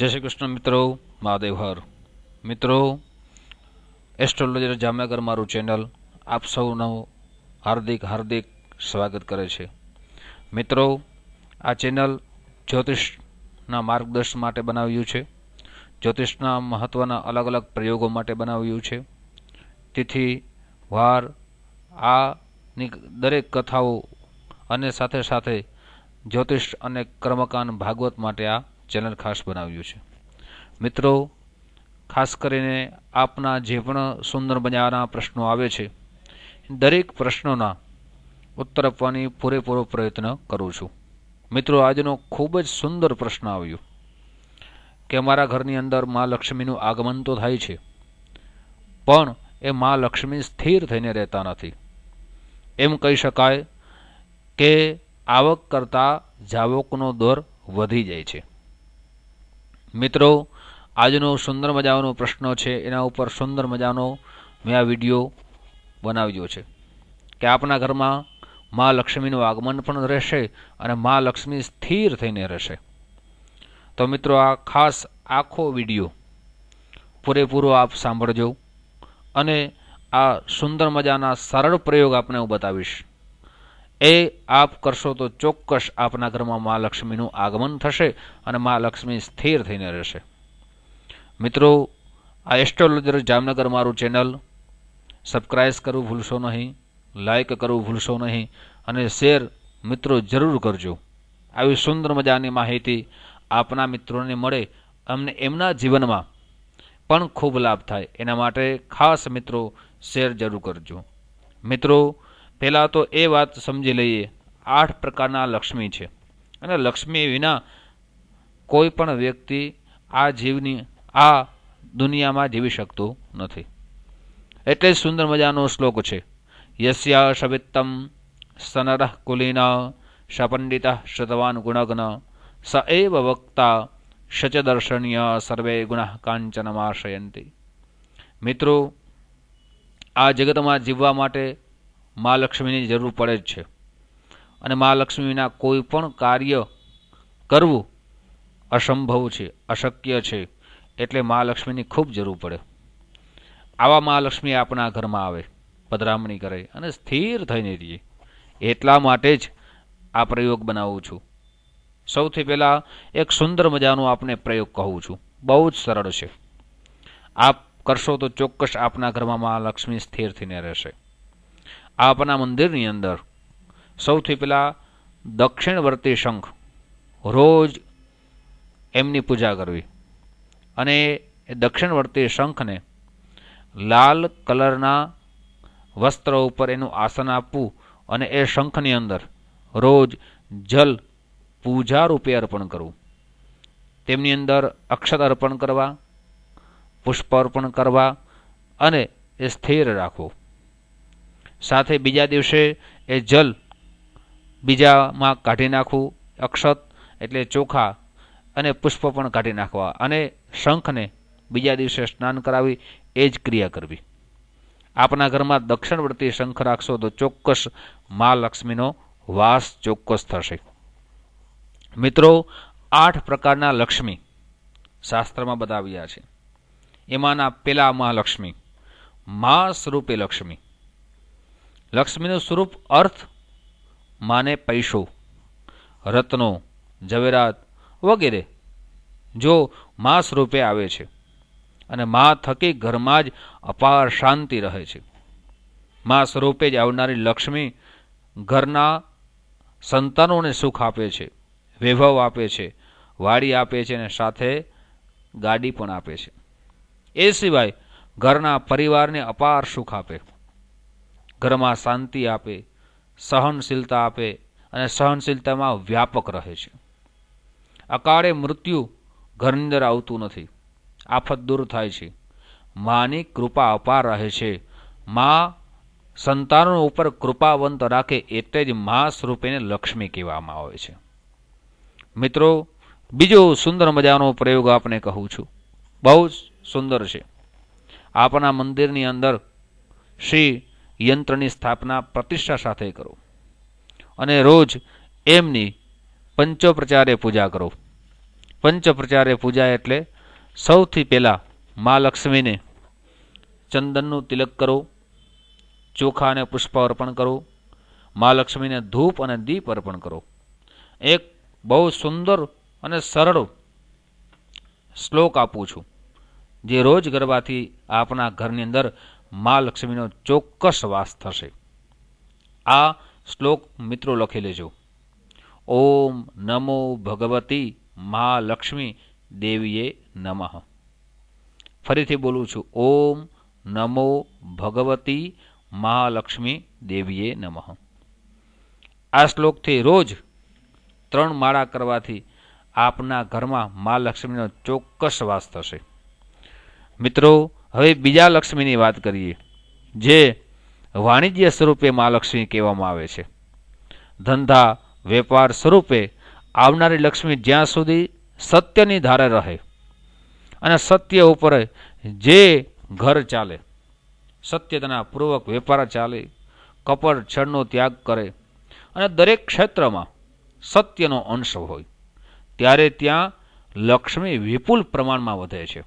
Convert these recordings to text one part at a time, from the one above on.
જય શ્રી કૃષ્ણ મિત્રો, મહાદેવ હર. મિત્રો, એસ્ટ્રોલોજર જામનગર મારું ચેનલ આપ સૌનું હાર્દિક હાર્દિક સ્વાગત કરે છે. મિત્રો, આ ચેનલ જ્યોતિષના માર્ગદર્શન માટે બનાવ્યું છે. જ્યોતિષના મહત્ત્વના અલગ અલગ પ્રયોગો માટે બનાવ્યું છે. તિથિ વાર આની દરેક કથાઓ અને સાથે સાથે જ્યોતિષ અને કર્મકાંડ ભાગવત માટે આ ચેનલ ખાસ બનાવ્યું છે. મિત્રો, ખાસ કરીને આપના જે પણ સુંદર મજાના પ્રશ્નો આવે છે દરેક પ્રશ્નોના ઉત્તર આપવાની પૂરેપૂરો પ્રયત્ન કરું છું. મિત્રો, આજનો ખૂબ જ સુંદર પ્રશ્ન આવ્યો કે અમારા ઘરની અંદર મા લક્ષ્મીનું આગમન તો થાય છે, પણ એ મા લક્ષ્મી સ્થિર થઈને રહેતા નથી. એમ કહી શકાય કે આવક કરતાં જાવકનો દર વધી જાય છે. મિત્રો, આજનો સુંદર મજાનો પ્રશ્ન છે, એના ઉપર સુંદર મજાનો મેં આ વિડીયો બનાવ્યો છે કે આપણા ઘરમાં મા લક્ષ્મીનું આગમન પણ રહેશે અને મા લક્ષ્મી સ્થિર થઈને રહેશે. તો મિત્રો, આ ખાસ આખો વિડીયો પૂરેપૂરો આપ સાંભળજો અને આ સુંદર મજાના સરળ પ્રયોગ આપને હું બતાવીશ. એ આપ કરશો તો ચોક્કસ આપના ઘરમાં મા લક્ષ્મીનું આગમન થશે અને મા લક્ષ્મી સ્થિર થઈને રહેશે. મિત્રો, આ એસ્ટ્રોલોજર જામનગર મારું ચેનલ સબસ્ક્રાઇબ કરવું ભૂલશો નહીં, લાઇક કરવું ભૂલશો નહીં અને શેર મિત્રો જરૂર કરજો. આવી સુંદર મજાની માહિતી આપના મિત્રોને મળે, અમને એમના જીવનમાં પણ ખૂબ લાભ થાય એના માટે ખાસ મિત્રો શેર જરૂર કરજો. મિત્રો, પહેલાં તો એ વાત સમજી લઈએ, 8 પ્રકારના લક્ષ્મી છે અને લક્ષ્મી વિના કોઈ પણ વ્યક્તિ આ દુનિયામાં જીવી શકતો નથી. એટલે જ સુંદર મજાનો શ્લોક છે, યસ્યા શવિત્તમ સનરઃ કુલીના સપંડિત શ્રુતવાન ગુણગ્ન સ એવ વક્તા શચ દર્શનીય સર્વે ગુણ કાંચનમાશયંતી. મિત્રો, આ જગતમાં જીવવા માટે મા લક્ષ્મીની જરૂર પડે જ છે અને મા લક્ષ્મી વિના કોઈ પણ કાર્ય કરવું અસંભવ છે, અશક્ય છે. એટલે મા લક્ષ્મીની ખૂબ જરૂર પડે. આવા મા લક્ષ્મી આપણા ઘરમાં આવે, પધરામણી કરે અને સ્થિર થઈને રહીએ. એટલા માટે જ આ પ્રયોગ બનાવું છું. સૌથી પહેલાં એક સુંદર મજાનો આપને પ્રયોગ કહું છું, બહુ જ સરળ છે. આપ કરશો તો ચોક્કસ આપના ઘરમાં મા લક્ષ્મી સ્થિર થઈને રહેશે. આપના મંદિરની અંદર સૌથી પહેલાં દક્ષિણવર્તી શંખ, રોજ એમની પૂજા કરવી અને એ દક્ષિણવર્તી શંખને લાલ કલરના વસ્ત્ર ઉપર એનું આસન આપવું અને એ શંખની અંદર રોજ જલ પૂજા રૂપે અર્પણ કરવું. તેમની અંદર અક્ષત અર્પણ કરવા, પુષ્પ અર્પણ કરવા અને એ સ્થિર રાખવું. સાથે બીજા દિવસે એ જલ બીજામાં કાઢી નાખવું, અક્ષત એટલે ચોખા અને પુષ્પ પણ કાઢી નાખવા અને શંખને બીજા દિવસે સ્નાન કરાવી એ જ ક્રિયા કરવી. આપના ઘરમાં દક્ષિણવર્તી શંખ રાખશો તો ચોક્કસ મા લક્ષ્મીનો વાસ ચોક્કસ થશે. મિત્રો, 8 પ્રકારના લક્ષ્મી શાસ્ત્રમાં બતાવ્યા છે. એમાંના પેલા મા લક્ષ્મી, મા સ્વરૂપે લક્ષ્મી. લક્ષ્મીનું સ્વરૂપ અર્થ માને પૈસો, રત્નો, ઝવેરાત વગેરે જો મા સ્વરૂપે આવે છે અને મા થકી ઘરમાં જ અપાર શાંતિ રહે છે. મા સ્વરૂપે જ આવનારી લક્ષ્મી ઘરના સંતાનોને સુખ આપે છે, વૈભવ આપે છે, વાડી આપે છે અને સાથે ગાડી પણ આપે છે. એ સિવાય ઘરના પરિવારને અપાર સુખ આપે, ઘરમાં શાંતિ આપે, સહનશીલતા આપે અને સહનશીલતામાં વ્યાપક રહે છે. અકાળે મૃત્યુ ઘરની અંદર આવતું નથી, આફત દૂર થાય છે. માની કૃપા અપાર રહે છે. મા સંતાનો ઉપર કૃપાવંત રાખે એટલે જ મા સ્વરૂપેને લક્ષ્મી કહેવામાં આવે છે. મિત્રો, બીજો સુંદર મજાનો પ્રયોગ આપને કહું છું, બહુ જ સુંદર છે. આપણા મંદિરની અંદર શ્રી યંત્રની સ્થાપના પ્રતિષ્ઠા સાથે કરો અને રોજ એમની પંચોપચારે પૂજા કરો. પંચપ્રચારે પૂજા એટલે સૌથી પહેલાં મા લક્ષ્મીને ચંદનનું તિલક કરો, ચોખા અને પુષ્પ અર્પણ કરો, મા લક્ષ્મીને ધૂપ અને દીપ અર્પણ કરો. એક બહુ સુંદર અને સરળ શ્લોક આપું છું, જે રોજ કરવાથી આપણા ઘરની અંદર મા લક્ષ્મીનો ચોક્કસ વાસ થશે. આ શ્લોક મિત્રો લખી લેજો. ઓમ નમો ભગવતી મા લક્ષ્મી દેવીએ નમઃ. ફરીથી બોલું છું. ઓમ નમો ભગવતી મહાલક્ષ્મી દેવીએ નમઃ. આ શ્લોકથી રોજ 3 માળા કરવાથી આપના ઘરમાં મા લક્ષ્મીનો ચોક્કસ વાસ થશે. મિત્રો, હવે બીજા લક્ષ્મીની વાત કરીએ, જે વાણિજ્ય સ્વરૂપે મા લક્ષ્મી કહેવામાં આવે છે. ધંધા વેપાર સ્વરૂપે આવનારી લક્ષ્મી જ્યાં સુધી સત્યની ધારે રહે અને સત્ય ઉપર જે ઘર ચાલે, સત્યતાના પૂર્વક વેપાર ચાલે, કપટ છળનો ત્યાગ કરે અને દરેક ક્ષેત્રમાં સત્યનો અંશ હોય, ત્યારે ત્યાં લક્ષ્મી વિપુલ પ્રમાણમાં વધે છે.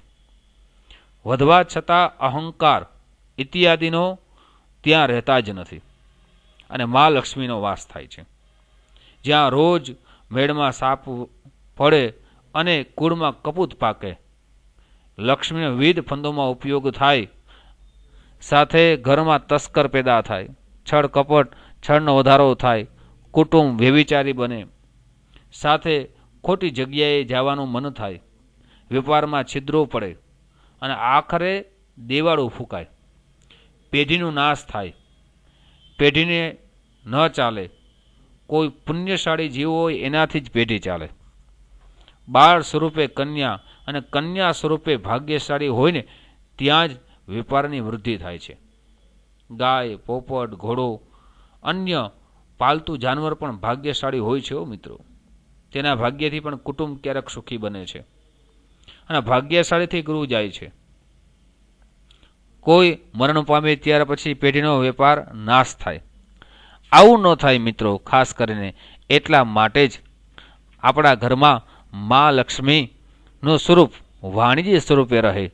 વધવા છતાં અહંકાર ઇત્યાદિનો ત્યાં રહેતા જ નથી અને મા લક્ષ્મીનો વાસ થાય છે. જ્યાં રોજ મેળમાં સાપ પડે અને કુળમાં કપૂત પાકે, લક્ષ્મીનો વિવિધ ફંદોમાં ઉપયોગ થાય, સાથે ઘરમાં તસ્કર પેદા થાય, છળ કપટ છળનો વધારો થાય, કુટુંબ વ્યભિચારી બને, સાથે ખોટી જગ્યાએ જવાનું મન થાય, વેપારમાં છિદ્રો પડે અને આખરે દેવાળું ફૂંકાય, પેઢીનો નાશ થાય, પેઢીને ન ચાલે, કોઈ પુણ્યશાળી જીવ હોય એનાથી જ પેઢી ચાલે, બાળ સ્વરૂપે કન્યા અને કન્યા સ્વરૂપે ભાગ્યશાળી હોય ને ત્યાં જ વેપારની વૃદ્ધિ થાય છે. ગાય, પોપટ, ઘોડો, અન્ય પાલતુ જાનવર પણ ભાગ્યશાળી હોય છે મિત્રો. તેના ભાગ્યથી પણ કુટુંબ ક્યારેક સુખી બને છે અને ભાગ્યશાળીથી ગૃહ જાય છે. કોઈ મરણ પામે ત્યાર પછી પેઢીનો વેપાર નાશ થાય. આવું ન થાય મિત્રો. ખાસ કરીને એટલા માટે જ આપણા ઘરમાં મા લક્ષ્મીનું સ્વરૂપ વાણિજ્ય સ્વરૂપે રહે.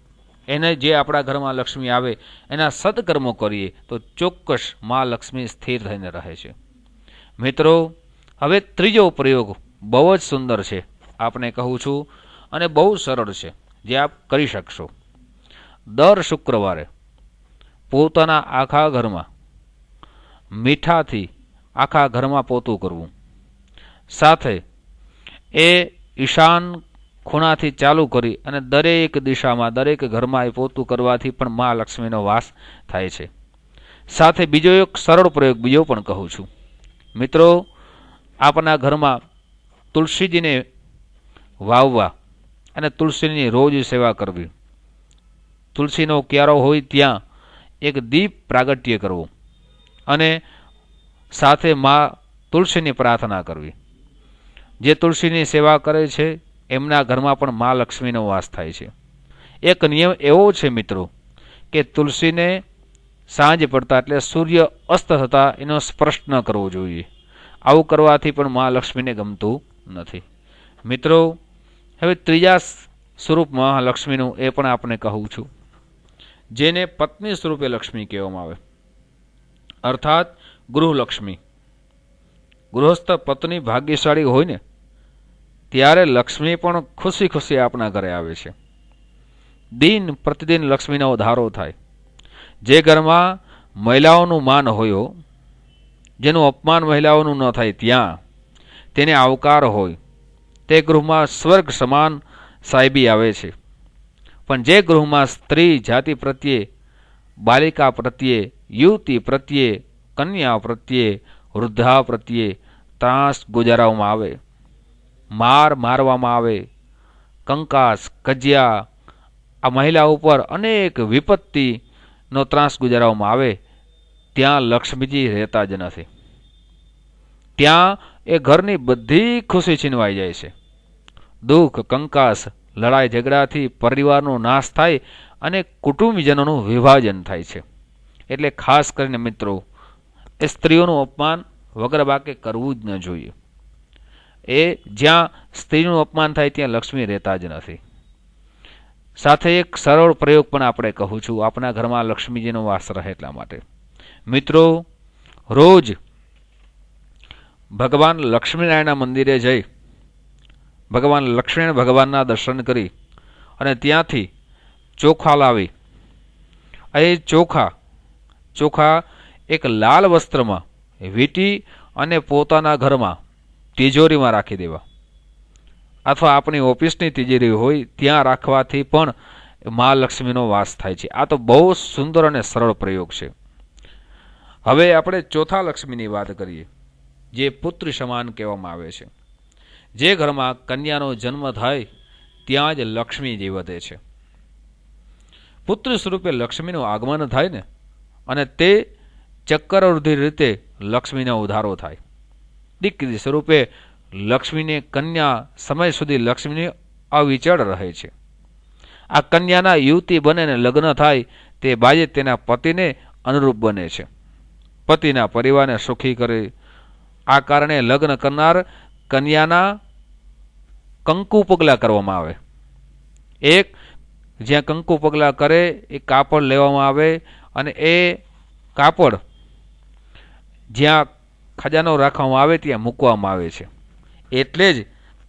એને જે આપણા ઘરમાં લક્ષ્મી આવે એના સદકર્મો કરીએ તો ચોક્કસ મા લક્ષ્મી સ્થિર થઈને રહે છે. મિત્રો, હવે ત્રીજો પ્રયોગ બહુ જ સુંદર છે, આપને કહું છું, અને બહુ સરળ છે, જે આપ કરી શકશો. દર શુક્રવારે પોતાના આખા ઘરમાં મીઠાથી આખા ઘરમાં પોતું કરવું, સાથે એ ઈશાન ખૂણાથી ચાલુ કરી અને દરેક દિશામાં દરેક ઘરમાં એ પોતું કરવાથી પણ મા લક્ષ્મીનો વાસ થાય છે. સાથે બીજો એક સરળ પ્રયોગ બીજો પણ કહું છું. મિત્રો, આપણા ઘરમાં તુલસીજીને વાવવા અને તુલસીની રોજ સેવા કરવી, તુલસીનો ક્યારો હોય ત્યાં એક દીપ પ્રાગટ્ય કરવું અને સાથે મા તુલસીની પ્રાર્થના કરવી. જે તુલસીની સેવા કરે છે એમના ઘરમાં પણ મા લક્ષ્મીનો વાસ થાય છે. એક નિયમ એવો છે મિત્રો કે તુલસીને સાંજ પડતા એટલે સૂર્ય અસ્ત થતાં એનો સ્પર્શ ન કરવો જોઈએ. આવું કરવાથી પણ મા લક્ષ્મીને ગમતું નથી. મિત્રો, હવે ત્રીજા સ્વરૂપ મહાલક્ષ્મીનું એ પણ આપણે કહું છું, જેને પત્ની સ્વરૂપે લક્ષ્મી કહેવામાં આવે, અર્થાત ગૃહલક્ષ્મી. ગૃહસ્થ પત્ની ભાગ્યશાળી હોય ને ત્યારે લક્ષ્મી પણ ખુશી ખુશી આપણા ઘરે આવે છે. દિન પ્રતિદિન લક્ષ્મીનો વધારો થાય. જે ઘરમાં મહિલાઓનું માન હોય, જેનું અપમાન મહિલાઓનું ન થાય, ત્યાં તેને આવકાર હોય, તે ગૃહમાં સ્વર્ગ સમાન સાહેબી આવે છે. પણ જે ગૃહમાં સ્ત્રી જાતિ પ્રત્યે, બાલિકા પ્રત્યે, યુવતી પ્રત્યે, કન્યા પ્રત્યે, વૃદ્ધા પ્રત્યે ત્રાસ ગુજારવામાં આવે, મારવામાં આવે, કંકાસ કજિયા, આ મહિલા ઉપર અનેક વિપત્તિનો ત્રાસ ગુજારવામાં આવે, ત્યાં લક્ષ્મીજી રહેતા જ નથી. ત્યાં એ ઘરની બધી ખુશી છીનવાઈ જાય છે. દુઃખ, કંકાસ, લડાઈ ઝઘડાથી પરિવારનો નાશ થાય અને કુટુંબીજનોનું વિભાજન થાય છે. એટલે ખાસ કરીને મિત્રો, એ સ્ત્રીઓનું અપમાન વગર બાકે કરવું જ ન જોઈએ. એ જ્યાં સ્ત્રીનું અપમાન થાય ત્યાં લક્ષ્મી રહેતા જ નથી. સાથે એક સરળ પ્રયોગ પણ આપણે કહું છું, આપણા ઘરમાં લક્ષ્મીજીનો વાસ રહે એટલા માટે. મિત્રો, રોજ ભગવાન લક્ષ્મીનારાયણના મંદિરે જઈ ભગવાન લક્ષ્મીનારાયણ ભગવાનના દર્શન કરી અને ત્યાંથી ચોખા લાવી એ ચોખા એક લાલ વસ્ત્રમાં વીંટી અને પોતાના ઘરમાં તિજોરીમાં રાખી દેવા, અથવા આપણી ઓફિસની તિજોરી હોય ત્યાં રાખવાથી પણ મહાલક્ષ્મીનો વાસ થાય છે. આ તો બહુ સુંદર અને સરળ પ્રયોગ છે. હવે આપણે ચોથા લક્ષ્મીની વાત કરીએ, જે પુત્રી સમાન કહેવામાં આવે છે. જે ઘરમાં કન્યાનો જન્મ થાય ત્યાં જ લક્ષ્મીજી વધે છે. પુત્ર સ્વરૂપે લક્ષ્મીનું આગમન થાય ને, અને તે ચક્રવૃદ્ધિ રીતે લક્ષ્મીનો ઉધારો થાય. દીકરી સ્વરૂપે લક્ષ્મીને કન્યા સમય સુધી લક્ષ્મીની અવિચળ રહે છે. આ કન્યાના યુવતી બને ને લગ્ન થાય તે બાજે તેના પતિને અનુરૂપ બને છે, પતિના પરિવારને સુખી કરે. આ કારણે લગ્ન કરનાર કન્યાના કંકુ પગલા કરવામાં આવે. એક જ્યાં કંકુ પગલા કરે એ કાપડ લેવામાં આવે, અને એ કાપડ જ્યાં ખજાનો રાખવામાં આવે ત્યાં મૂકવામાં આવે છે. એટલે જ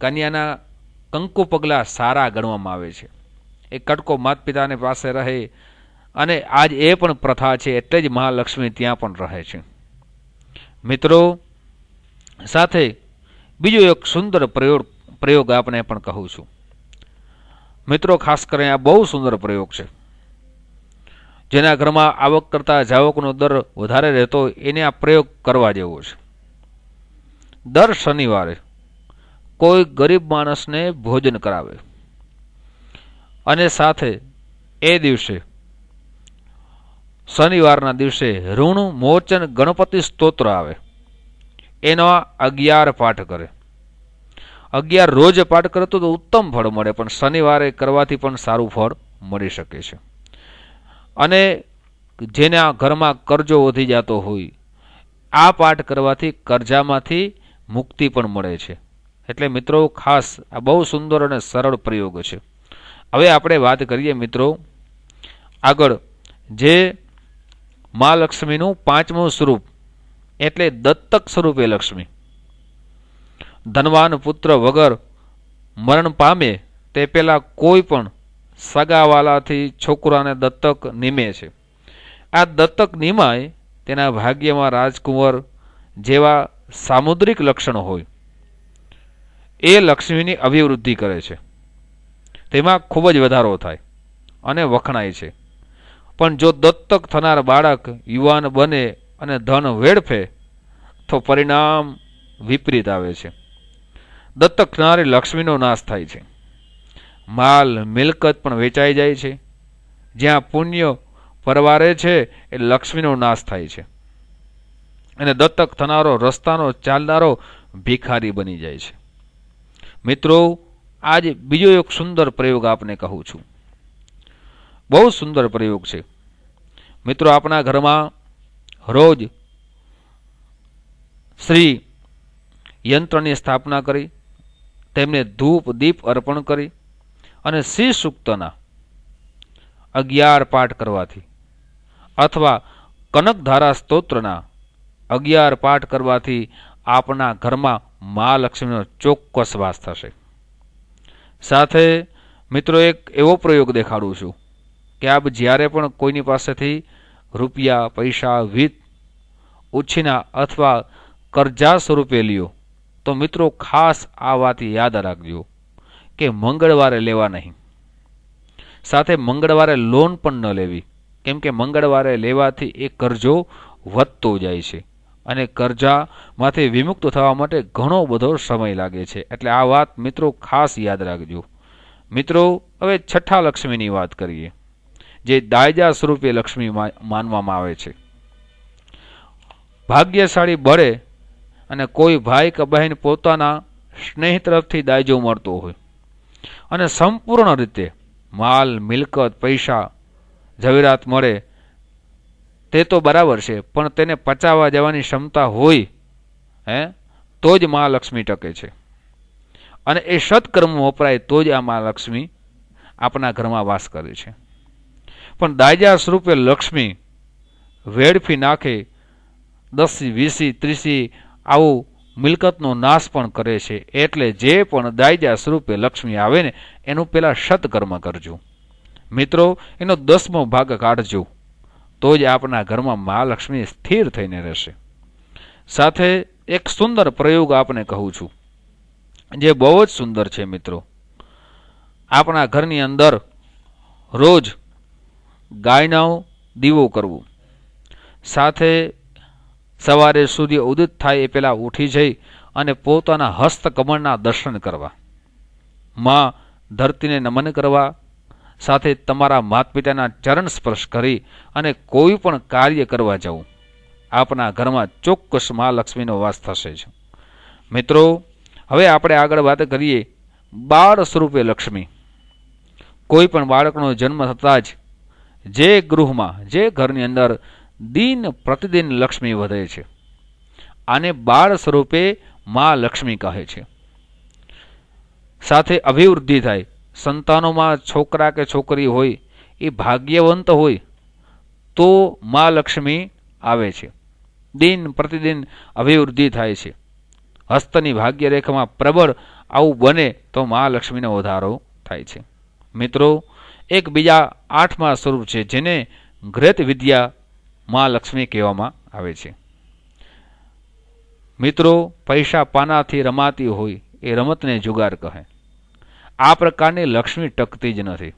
કન્યાના કંકુ પગલા સારા ગણવામાં આવે છે. એ કટકો માતા પિતાને પાસે રહે, અને આજ એ પણ પ્રથા છે, એટલે જ મહાલક્ષ્મી ત્યાં પણ રહે છે. મિત્રો, સાથે બીજો એક સુંદર પ્રયોગ આપણે પણ કહું છું. મિત્રો, ખાસ કરીને આ બહુ સુંદર પ્રયોગ છે. જેના ઘરમાં આવક કરતા જાવકનો દર વધારે રહેતો હોય એને આ પ્રયોગ કરવા જેવો છે. દર શનિવારે કોઈ ગરીબ માણસને ભોજન કરાવે, અને સાથે એ દિવસે શનિવારના દિવસે ઋણ મોચન ગણપતિ સ્તોત્ર આવે, એનો 11 પાઠ કરે. 11 રોજ પાઠ કરે તો ઉત્તમ ફળ મળે, પણ શનિવારે કરવાથી પણ સારું ફળ મળી શકે છે. અને જેના ઘરમાં કરજો વધી જતો હોય, આ પાઠ કરવાથી કરજામાંથી મુક્તિ પણ મળે છે. એટલે મિત્રો, ખાસ આ બહુ સુંદર અને સરળ પ્રયોગ છે. હવે આપણે વાત કરીએ મિત્રો આગળ, જે મહાલક્ષ્મીનું 5મું સ્વરૂપ એટલે દત્તક સ્વરૂપે લક્ષ્મી. ધનવાન પુત્ર વગર મરણ પામે તે પેલા કોઈ પણ સગાવાલાથી છોકરાને દત્તક નિમે છે. આ દત્તક નિમાય તેના ભાગ્યમાં રાજકુંવર જેવા સામુદ્રિક લક્ષણો હોય એ લક્ષ્મીની અભિવૃદ્ધિ કરે છે. તેમાં ખૂબ જ વધારો થાય અને વખણાય છે. પણ જો દત્તક થનાર બાળક યુવાન બને અને ધન વેડફે તો પરિણામ વિપરીત આવે છે. દત્તક થનારી લક્ષ્મીનો નાશ થાય છે. માલ મિલકત પણ વેચાઈ જાય છે. જ્યાં પુણ્ય પરવારે છે એ લક્ષ્મીનો નાશ થાય છે, અને દત્તક થનારો રસ્તાનો ચાલનારો ભિખારી બની જાય છે. મિત્રો, આજ બીજો એક સુંદર પ્રયોગ આપને કહું છું. બહુ સુંદર પ્રયોગ છે. મિત્રો, આપણા ઘરમાં રોજ શ્રી યંત્રની સ્થાપના કરી, તેમને ધૂપ દીપ અર્પણ કરી અને શ્રી સૂક્તના 11 પાઠ કરવાથી, અથવા કનકધારા સ્તોત્રના 11 પાઠ કરવાથી આપણા ઘરમાં મહાલક્ષ્મીનો ચોક્કસ વાસ થશે. સાથે મિત્રો, એક એવો પ્રયોગ દેખાડું છું કે આપ જ્યારે પણ કોઈની પાસેથી રૂપિયા પૈસા વિત્ત ઉછીના અથવા કરજા સ્વરૂપે લ્યો, તો મિત્રો ખાસ આ વાત યાદ રાખજો કે મંગળવારે લેવા નહીં. સાથે મંગળવારે લોન પણ ન લેવી, કેમ કે મંગળવારે લેવાથી એ કરજો વધતો જાય છે, અને કરજામાંથી વિમુક્ત થવા માટે ઘણો બધો સમય લાગે છે. એટલે આ વાત મિત્રો ખાસ યાદ રાખજો. મિત્રો, હવે છઠ્ઠા લક્ષ્મીની વાત કરીએ, જે દાયજા સ્વરૂપે લક્ષ્મી માનવામાં આવે છે. ભાગ્યશાળી બળે અને કોઈ ભાઈ કે બહેન પોતાના સ્નેહ તરફથી દાયજો મળતો હોય અને સંપૂર્ણ રીતે માલ મિલકત પૈસા ઝવેરાત મળે તે તો બરાબર છે, પણ તેને પચાવવા જવાની ક્ષમતા હોય તો જ મહાલક્ષ્મી ટકે છે. અને એ સત્કર્મ વપરાય તો જ આ મા લક્ષ્મી આપણા ઘરમાં વાસ કરે છે. પણ દાયજા સ્વરૂપે લક્ષ્મી વેડફી નાખે, 10, 20, 30 આવું મિલકતનો નાશ પણ કરે છે. એટલે જે પણ દાયજા સ્વરૂપે લક્ષ્મી આવે ને એનું પેલા સત્કર્મ કરજો મિત્રો, એનો 10મો ભાગ કાઢજો તો જ આપણા ઘરમાં મહાલક્ષ્મી સ્થિર થઈને રહેશે. સાથે એક સુંદર પ્રયોગ આપને કહું છું જે બહુ જ સુંદર છે મિત્રો. આપણા ઘરની અંદર રોજ ગાયનો દીવો કરવો, સાથે સવારે સૂર્ય ઉદિત થાય એ પહેલાં ઉઠી જઈ અને પોતાના હસ્તકમળના દર્શન કરવા, માં ધરતીને નમન કરવા, સાથે તમારા માતા પિતાના ચરણ સ્પર્શ કરી અને કોઈ પણ કાર્ય કરવા જવું. આપણા ઘરમાં ચોક્કસ મહાલક્ષ્મીનો વાસ થશે જ મિત્રો. હવે આપણે આગળ વાત કરીએ બાળ સ્વરૂપે લક્ષ્મી. કોઈ પણ બાળકનો જન્મ થતાં જ જે ગૃહમાં, જે ઘરની અંદર દિન પ્રતિદિન લક્ષ્મી વધે છે, આને બાળ સ્વરૂપે મા લક્ષ્મી કહે છે. સાથે અભિવૃદ્ધિ થાય, સંતાનોમાં છોકરા કે છોકરી હોય એ ભાગ્યવંત હોય તો મા લક્ષ્મી આવે છે. દિન પ્રતિદિન અભિવૃદ્ધિ થાય છે. હસ્તની ભાગ્યરેખામાં પ્રબળ આવું બને તો મહાલક્ષ્મીનો વધારો થાય છે. મિત્રો, એક બીજા 8મા સ્વરૂપ છે જેને ગ્રેત વિદ્યા મહાલક્ષ્મી કહેવામાં આવે છે. મિત્રો, પૈસા પાનાથી રમાતી હોય એ રમતને જુગાર કહે. આ પ્રકારની લક્ષ્મી ટકતી જ નથી.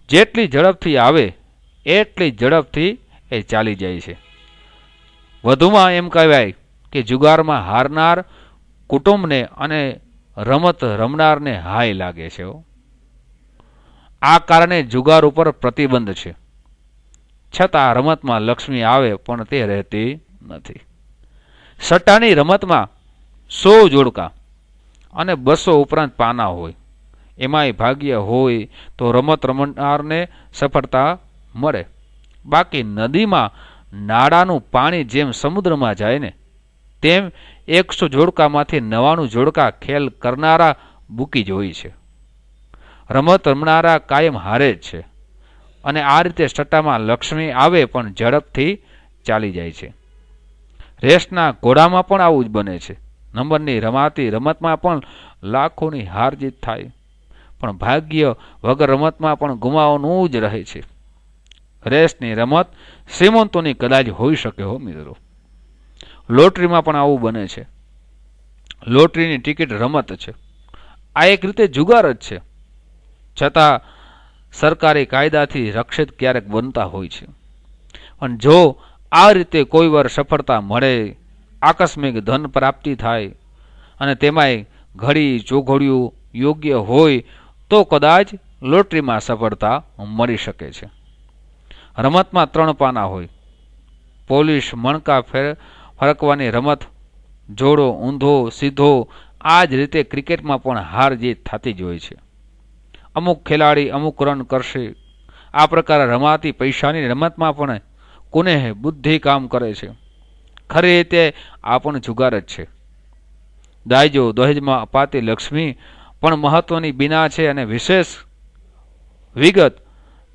જેટલી ઝડપથી આવે એટલી ઝડપથી એ ચાલી જાય છે. વધુમાં એમ કહેવાય કે જુગારમાં હારનાર કુટુંબને અને રમત રમનારને હાય લાગે છે. આ કારણે જુગાર ઉપર પ્રતિબંધ છે. છતાં રમતમાં લક્ષ્મી આવે પણ તે રહેતી નથી. સટ્ટાની રમતમાં 100 જોડકા અને 200 ઉપરાંત પાના હોય. એમાંય ભાગ્ય હોય તો રમત રમનારને સફળતા મળે. બાકી નદીમાં નાળાનું પાણી જેમ સમુદ્રમાં જાય ને તેમ 100 જોડકામાંથી 99 જોડકા ખેલ કરનારા બુકી જ હોય છે. રમત રમનારા કાયમ હારે જ છે. અને આ રીતે સટ્ટામાં લક્ષ્મી આવે પણ ઝડપથી ચાલી જાય છે. રેસના ઘોડામાં પણ આવું જ બને છે. નંબરની રમાતી રમતમાં પણ લાખોની હાર જીત થાય, પણ ભાગ્ય વગર રમતમાં પણ ગુમાવવાનું જ રહે છે. રેસની રમત શ્રીમંતોની કદાચ હોઈ શકે હો મિત્રો. લોટરીમાં પણ આવું બને છે. લોટરીની ટિકિટ રમત છે. આ એક રીતે જુગાર જ છે. છતાં સરકારી કાયદાથી રક્ષિત ક્યારેક બનતા હોય છે. પણ જો આ રીતે કોઈ વાર સફળતા મળે, આકસ્મિક ધન પ્રાપ્તિ થાય અને તેમાંય ઘડી ચોઘડિયું યોગ્ય હોય તો કદાચ લોટરીમાં સફળતા મળી શકે છે. રમતમાં 3 પાના હોય. પોલીસ મણકા ફરકવાની રમત, જોડો ઊંધો સીધો. આ જ રીતે ક્રિકેટમાં પણ હાર જીત થતી જ હોય છે. અમુક ખેલાડી અમુક રન કરશે. આ પ્રકારે રમાતી પૈસાની રમતમાં પણ કોને બુદ્ધિ કામ કરે છે. ખરી રીતે આ પણ જુગાર જ છે. દાયજો દહેજમાં અપાતી લક્ષ્મી પણ મહત્વની બીના છે અને વિશેષ વિગત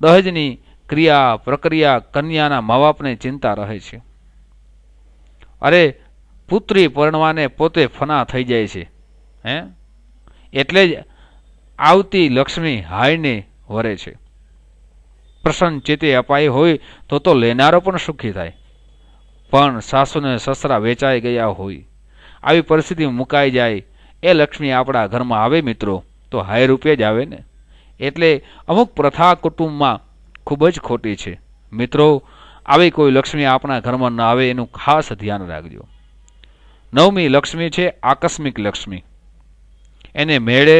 દહેજની ક્રિયા પ્રક્રિયા કન્યાના મા બાપને ચિંતા રહે છે. અરે પુત્રી પરણવાને પોતે ફના થઈ જાય છે. એટલે જ આવતી લક્ષ્મી હાયને વરે છે. પ્રસન્ન ચેતે અપાઈ હોય તો લેનારો પણ સુખી થાય. પણ સાસુને સસરા વેચાઈ ગયા હોય, આવી પરિસ્થિતિ મુકાઈ જાય, એ લક્ષ્મી આપણા ઘરમાં આવે મિત્રો તો હાય રૂપે જ આવે ને. એટલે અમુક પ્રથા કુટુંબમાં ખૂબ જ ખોટી છે. મિત્રો, આવી કોઈ લક્ષ્મી આપણા ઘરમાં ન આવે એનું ખાસ ધ્યાન રાખજો. 9મી લક્ષ્મી છે આકસ્મિક લક્ષ્મી. એને મેળે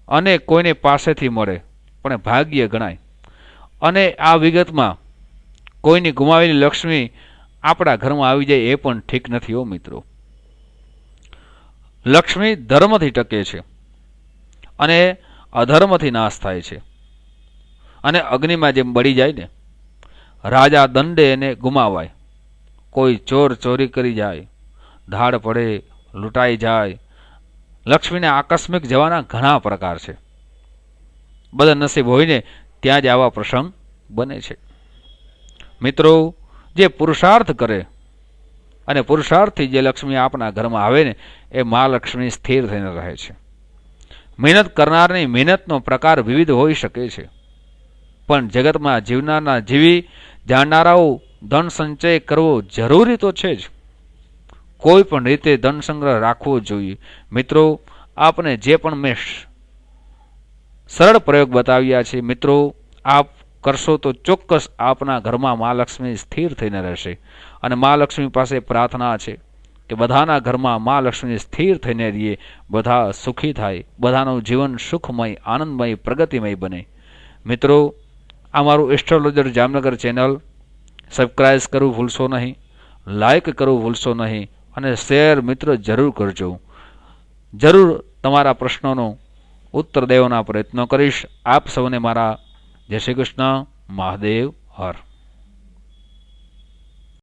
અને કોઈને પાસેથી મળે પણ ભાગ્ય ગણાય. અને આ વિગતમાં કોઈની ગુમાવેલી લક્ષ્મી આપણા ઘરમાં આવી જાય એ પણ ઠીક નથી હો મિત્રો. લક્ષ્મી ધર્મથી ટકે છે અને અધર્મથી નાશ થાય છે. અને અગ્નિમાં જેમ બળી જાય ને, રાજા દંડે એને ગુમાવાય. કોઈ ચોર ચોરી કરી જાય, ધાડ પડે, લૂંટાઈ જાય, લક્ષ્મીને આકસ્મિક જવાના ઘણા પ્રકાર છે. બદનસીબ હોઈને ત્યાં જ આવા પ્રસંગ બને છે. મિત્રો, જે પુરુષાર્થ કરે અને પુરુષાર્થથી જે લક્ષ્મી આપના ઘરમાં આવે ને એ મા લક્ષ્મી સ્થિર થઈને રહે છે. મહેનત કરનારની મહેનતનો પ્રકાર વિવિધ હોઈ શકે છે, પણ જગતમાં જીવનારના જીવી જાણનારાઓ ધન સંચય કરવો જરૂરી તો છે જ. કોઈ પણ રીતે ધન સંગ્રહ રાખવો જોઈએ. મિત્રો, આપને જે પણ મેં સરળ પ્રયોગ બતાવ્યા છે, મિત્રો આપ કરશો તો ચોક્કસ આપના ઘરમાં મા લક્ષ્મી સ્થિર થઈને રહેશે. અને મા લક્ષ્મી પાસે પ્રાર્થના છે કે બધાના ઘરમાં મા લક્ષ્મી સ્થિર થઈને રહીએ, બધા સુખી થાય, બધાનું જીવન સુખમય, આનંદમય, પ્રગતિમય બને. મિત્રો, આ મારું એસ્ટ્રોલોજર જામનગર ચેનલ સબસ્ક્રાઇબ કરવું ભૂલશો નહીં, લાઇક કરવું ભૂલશો નહીં અને શેર મિત્રો જરૂર કરજો. જરૂર તમારા પ્રશ્નોનો ઉત્તર દેવાના પ્રયત્નો કરીશ. આપ સૌને મારા જય શ્રી કૃષ્ણ. મહાદેવ હર.